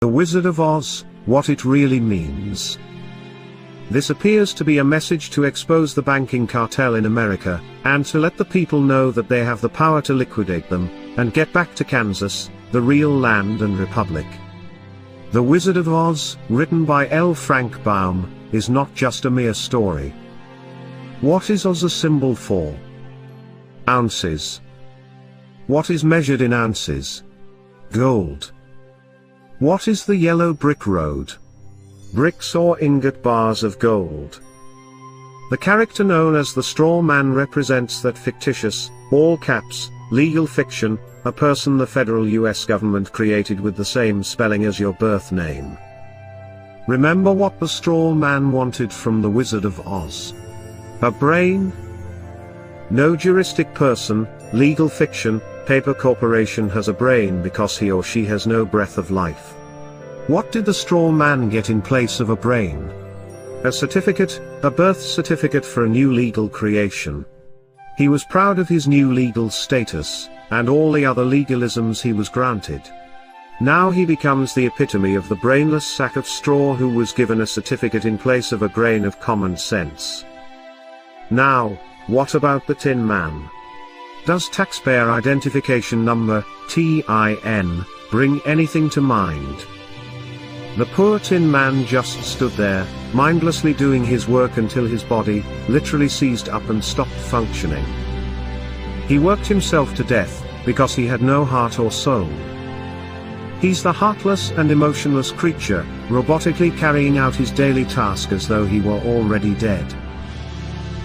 The Wizard of Oz, what it really means. This appears to be a message to expose the banking cartel in America, and to let the people know that they have the power to liquidate them, and get back to Kansas, the real land and republic. The Wizard of Oz, written by L. Frank Baum, is not just a mere story. What is Oz a symbol for? Ounces. What is measured in ounces? Gold. What is the yellow brick road? Bricks or ingot bars of gold. The character known as the straw man represents that fictitious, all caps, legal fiction, a person the federal US government created with the same spelling as your birth name. Remember what the straw man wanted from the Wizard of Oz? A brain? No juristic person, legal fiction, paper corporation has a brain because he or she has no breath of life. What did the straw man get in place of a brain? A certificate, a birth certificate for a new legal creation. He was proud of his new legal status, and all the other legalisms he was granted. Now he becomes the epitome of the brainless sack of straw who was given a certificate in place of a grain of common sense. Now, what about the Tin Man? Does taxpayer identification number, TIN, bring anything to mind? The poor Tin Man just stood there, mindlessly doing his work until his body, literally seized up and stopped functioning. He worked himself to death, because he had no heart or soul. He's the heartless and emotionless creature, robotically carrying out his daily task as though he were already dead.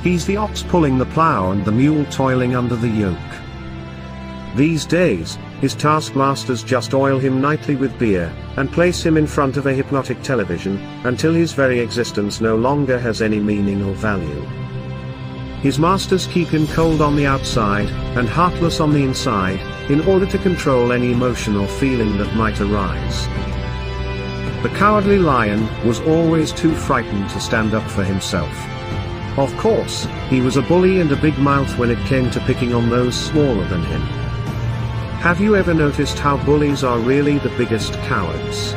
He's the ox pulling the plow and the mule toiling under the yoke. These days, his taskmasters just oil him nightly with beer, and place him in front of a hypnotic television, until his very existence no longer has any meaning or value. His masters keep him cold on the outside, and heartless on the inside, in order to control any emotion or feeling that might arise. The Cowardly Lion was always too frightened to stand up for himself. Of course, he was a bully and a big mouth when it came to picking on those smaller than him. Have you ever noticed how bullies are really the biggest cowards?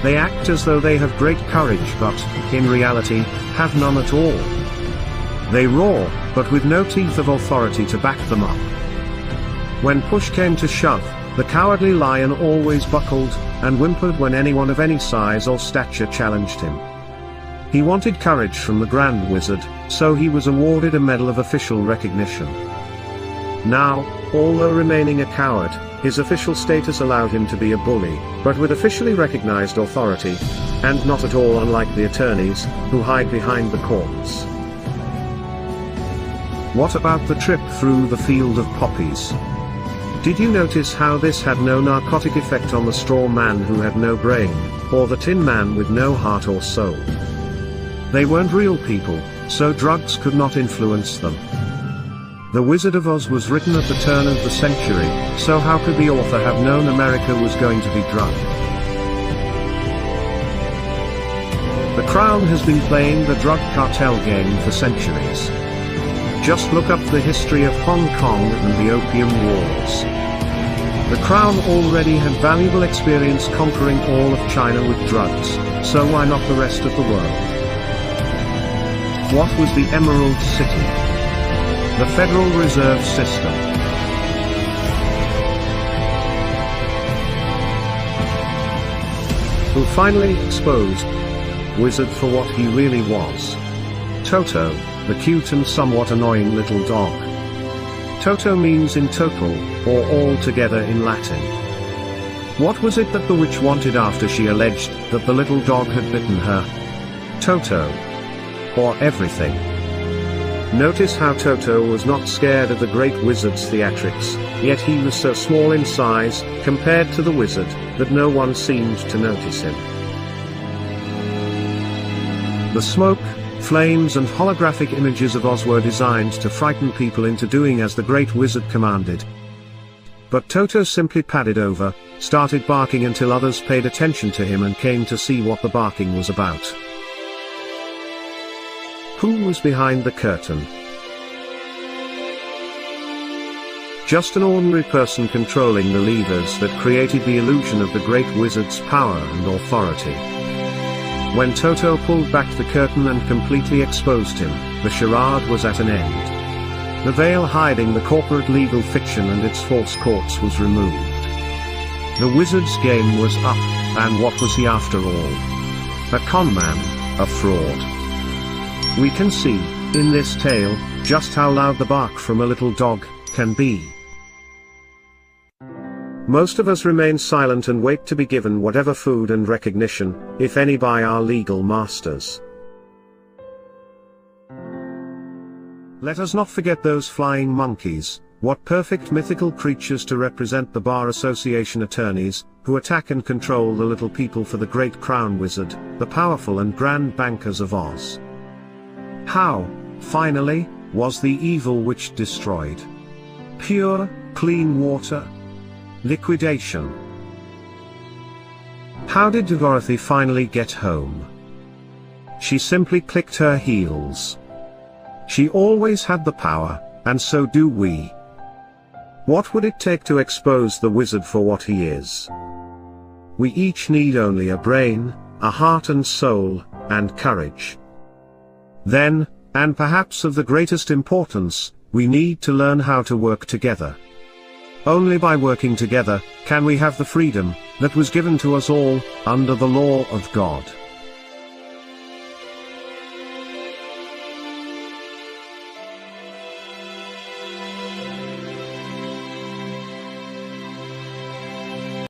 They act as though they have great courage but, in reality, have none at all. They roar, but with no teeth of authority to back them up. When push came to shove, the Cowardly Lion always buckled, and whimpered when anyone of any size or stature challenged him. He wanted courage from the Grand Wizard, so he was awarded a medal of official recognition. Now, although remaining a coward, his official status allowed him to be a bully, but with officially recognized authority, and not at all unlike the attorneys, who hide behind the courts. What about the trip through the field of poppies? Did you notice how this had no narcotic effect on the straw man who had no brain, or the Tin Man with no heart or soul? They weren't real people, so drugs could not influence them. The Wizard of Oz was written at the turn of the century, so how could the author have known America was going to be drugged? The Crown has been playing the drug cartel game for centuries. Just look up the history of Hong Kong and the Opium Wars. The Crown already had valuable experience conquering all of China with drugs, so why not the rest of the world? What was the Emerald City? The Federal Reserve System. Who finally exposed Wizard for what he really was. Toto, the cute and somewhat annoying little dog. Toto means in total, or altogether in Latin. What was it that the witch wanted after she alleged that the little dog had bitten her? Toto. Or everything. Notice how Toto was not scared of the great wizard's theatrics, yet he was so small in size, compared to the wizard, that no one seemed to notice him. The smoke, flames and holographic images of Oz were designed to frighten people into doing as the great wizard commanded. But Toto simply padded over, started barking until others paid attention to him and came to see what the barking was about. Who was behind the curtain? just an ordinary person controlling the levers that created the illusion of the great wizard's power and authority. When Toto pulled back the curtain and completely exposed him, the charade was at an end. The veil hiding the corporate legal fiction and its false courts was removed. The wizard's game was up, and what was he after all? A conman, a fraud. We can see, in this tale, just how loud the bark from a little dog can be. Most of us remain silent and wait to be given whatever food and recognition, if any, by our legal masters. Let us not forget those flying monkeys. What perfect mythical creatures to represent the Bar Association attorneys, who attack and control the little people for the great crown wizard, the powerful and grand bankers of Oz. How, finally, was the evil witch destroyed? Pure, clean water? Liquidation. How did Dorothy finally get home? She simply clicked her heels. She always had the power, and so do we. What would it take to expose the wizard for what he is? We each need only a brain, a heart and soul, and courage. Then, and perhaps of the greatest importance, we need to learn how to work together. Only by working together, can we have the freedom that was given to us all, under the law of God.